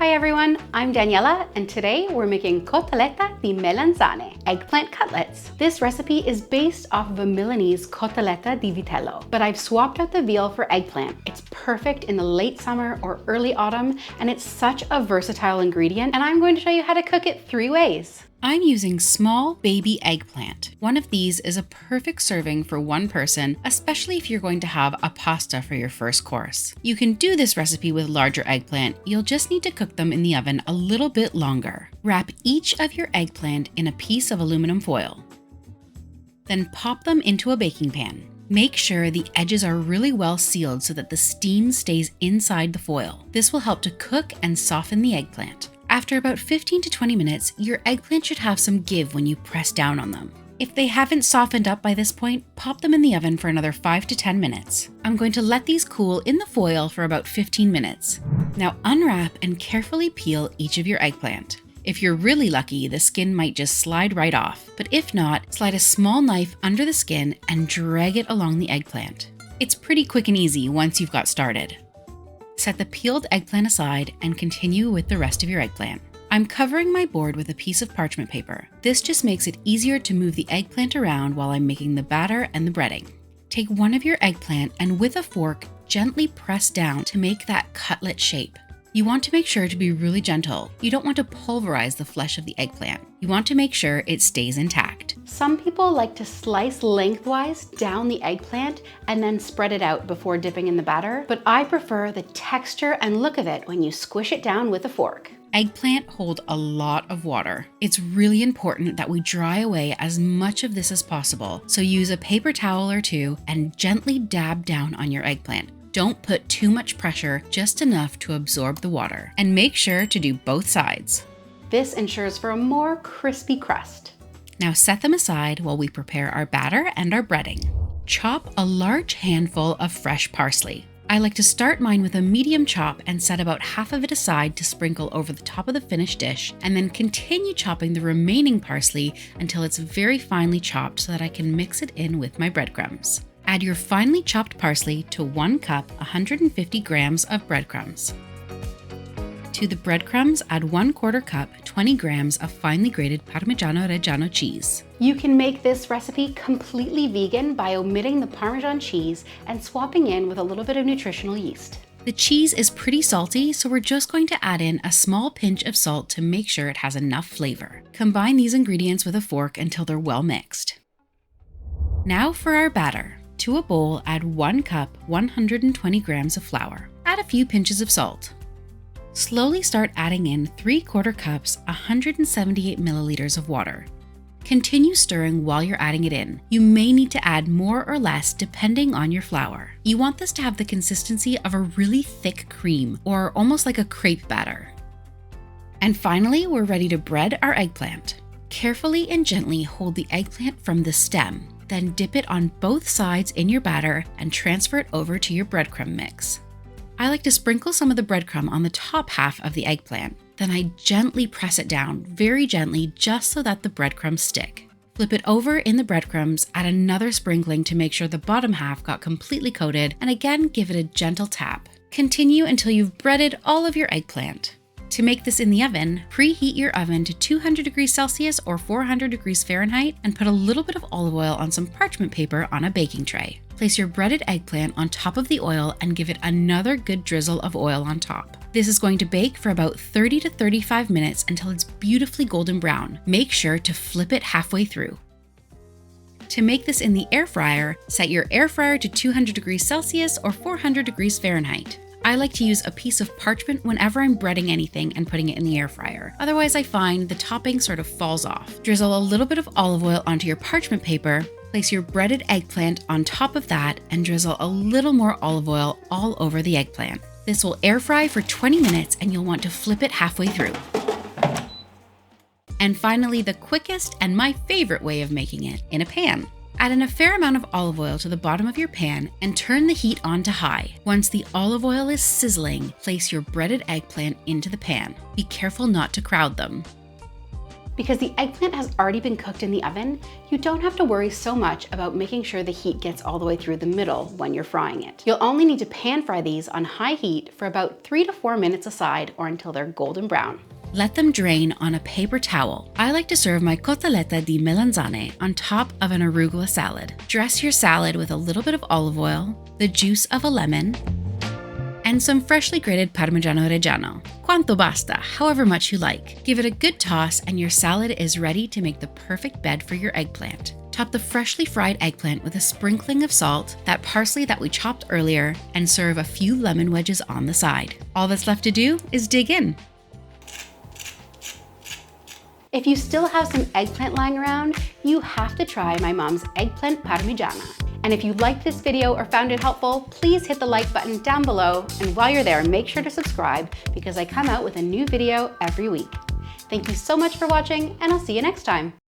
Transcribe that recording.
Hi everyone, I'm Daniela, and today we're making Cotolette di Melanzane, eggplant cutlets. This recipe is based off of a Milanese Cotolette di vitello, but I've swapped out the veal for eggplant. It's perfect in the late summer or early autumn, and it's such a versatile ingredient, and I'm going to show you how to cook it 3 ways. I'm using small baby eggplant. One of these is a perfect serving for one person, especially if you're going to have a pasta for your first course. You can do this recipe with larger eggplant, you'll just need to cook them in the oven a little bit longer. Wrap each of your eggplant in a piece of aluminum foil. Then pop them into a baking pan. Make sure the edges are really well sealed so that the steam stays inside the foil. This will help to cook and soften the eggplant. After about 15 to 20 minutes, your eggplant should have some give when you press down on them. If they haven't softened up by this point, pop them in the oven for another 5 to 10 minutes. I'm going to let these cool in the foil for about 15 minutes. Now unwrap and carefully peel each of your eggplant. If you're really lucky, the skin might just slide right off, but if not, slide a small knife under the skin and drag it along the eggplant. It's pretty quick and easy once you've got started. Set the peeled eggplant aside and continue with the rest of your eggplant. I'm covering my board with a piece of parchment paper. This just makes it easier to move the eggplant around while I'm making the batter and the breading. Take one of your eggplant and with a fork, gently press down to make that cutlet shape. You want to make sure to be really gentle. You don't want to pulverize the flesh of the eggplant. You want to make sure it stays intact. Some people like to slice lengthwise down the eggplant and then spread it out before dipping in the batter, but I prefer the texture and look of it when you squish it down with a fork. Eggplant hold a lot of water. It's really important that we dry away as much of this as possible, so use a paper towel or two and gently dab down on your eggplant. Don't put too much pressure, just enough to absorb the water. And make sure to do both sides. This ensures for a more crispy crust. Now set them aside while we prepare our batter and our breading. Chop a large handful of fresh parsley. I like to start mine with a medium chop and set about half of it aside to sprinkle over the top of the finished dish, and then continue chopping the remaining parsley until it's very finely chopped so that I can mix it in with my breadcrumbs. Add your finely chopped parsley to 1 cup 150 grams of breadcrumbs. To the breadcrumbs, add 1/4 cup 20 grams of finely grated Parmigiano Reggiano cheese. You can make this recipe completely vegan by omitting the Parmesan cheese and swapping in with a little bit of nutritional yeast. The cheese is pretty salty, so we're just going to add in a small pinch of salt to make sure it has enough flavor. Combine these ingredients with a fork until they're well mixed. Now for our batter. To a bowl, add 1 cup 120 grams of flour. Add a few pinches of salt. Slowly start adding in 3/4 cups 178 milliliters of water. Continue stirring while you're adding it in. You may need to add more or less depending on your flour. You want this to have the consistency of a really thick cream, or almost like a crepe batter. And finally, we're ready to bread our eggplant. Carefully and gently hold the eggplant from the stem. Then dip it on both sides in your batter and transfer it over to your breadcrumb mix. I like to sprinkle some of the breadcrumb on the top half of the eggplant. Then I gently press it down, very gently, just so that the breadcrumbs stick. Flip it over in the breadcrumbs, add another sprinkling to make sure the bottom half got completely coated, and again give it a gentle tap. Continue until you've breaded all of your eggplant. To make this in the oven, preheat your oven to 200 degrees Celsius or 400 degrees Fahrenheit and put a little bit of olive oil on some parchment paper on a baking tray. Place your breaded eggplant on top of the oil and give it another good drizzle of oil on top. This is going to bake for about 30 to 35 minutes until it's beautifully golden brown. Make sure to flip it halfway through. To make this in the air fryer, set your air fryer to 200 degrees Celsius or 400 degrees Fahrenheit. I like to use a piece of parchment whenever I'm breading anything and putting it in the air fryer. Otherwise, I find the topping sort of falls off. Drizzle a little bit of olive oil onto your parchment paper, place your breaded eggplant on top of that, and drizzle a little more olive oil all over the eggplant. This will air fry for 20 minutes and you'll want to flip it halfway through. And finally, the quickest and my favorite way of making it, in a pan. Add in a fair amount of olive oil to the bottom of your pan and turn the heat on to high. Once the olive oil is sizzling, place your breaded eggplant into the pan. Be careful not to crowd them. Because the eggplant has already been cooked in the oven, you don't have to worry so much about making sure the heat gets all the way through the middle when you're frying it. You'll only need to pan fry these on high heat for about 3 to 4 minutes aside or until they're golden brown. Let them drain on a paper towel. I like to serve my Cotolette di Melanzane on top of an arugula salad. Dress your salad with a little bit of olive oil, the juice of a lemon, and some freshly grated Parmigiano Reggiano. Quanto basta, however much you like. Give it a good toss and your salad is ready to make the perfect bed for your eggplant. Top the freshly fried eggplant with a sprinkling of salt, that parsley that we chopped earlier, and serve a few lemon wedges on the side. All that's left to do is dig in. If you still have some eggplant lying around, you have to try my mom's eggplant parmigiana. And if you liked this video or found it helpful, please hit the like button down below. And while you're there, make sure to subscribe because I come out with a new video every week. Thank you so much for watching, and I'll see you next time.